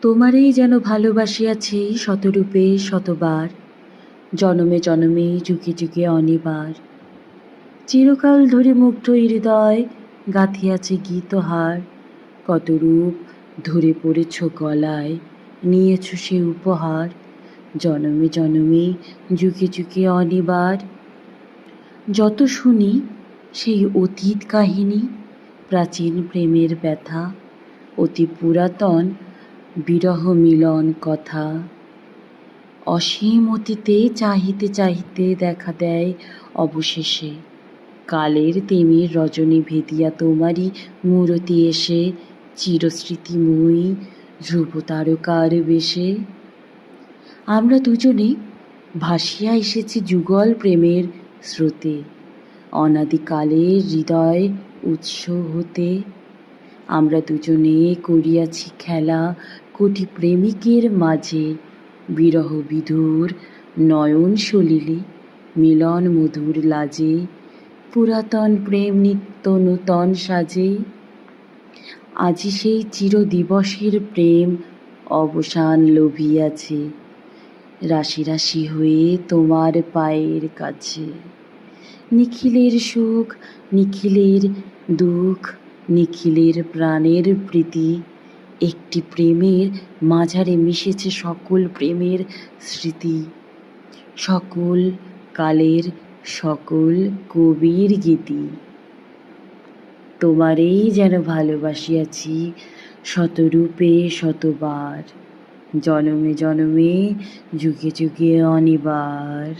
তোমারেই যেন ভালোবাসিয়াছি শতরূপে শতবার, জনমে জনমে যুগে যুগে অনিবার। চিরকাল ধরে মুগ্ধ হৃদয় গাঁথিয়াছে গীতহার, কত রূপ ধরে পড়েছ গলায়, নিয়েছ সে উপহার, জনমে জনমে যুগে যুগে অনিবার। যত শুনি সেই অতীত কাহিনী, প্রাচীন প্রেমের ব্যথা, অতি পুরাতন বিরহ মিলন কথা। অসীম অতীতে চাহিতে চাহিতে দেখা দেয় অবশেষে, কালের তিমির রজনী ভেদিয়া তোমারই মূরতি এসে, চিরস্মৃতিময়ী ধ্রুব তারকার বেশে। আমরা দুজনে ভাসিয়া এসেছি যুগল প্রেমের স্রোতে, অনাদিকালের হৃদয় উৎস হতে। আমরা দুজনে করিয়াছি খেলা কোটি প্রেমিকের মাঝে, বিরহ বিধুর নয়ন সলিলে মিলন মধুর লাজে, পুরাতন প্রেম নিত্য নূতন সাজে। আজি সেই চির দিবসের প্রেম অবসান লভিয়াছে, রাশি রাশি হয়ে তোমার পায়ের কাছে। নিখিলের সুখ নিখিলের দুঃখ, নিখিলের প্রাণের প্রীতি, একটি প্রেমের মাঝারে মিশেছে সকল প্রেমের স্মৃতি, সকল কালের সকল কবির গীতি। তোমারেই যেন ভালোবাসিয়াছি শতরূপে শতবার, জনমে জনমে যুগে যুগে অনিবার।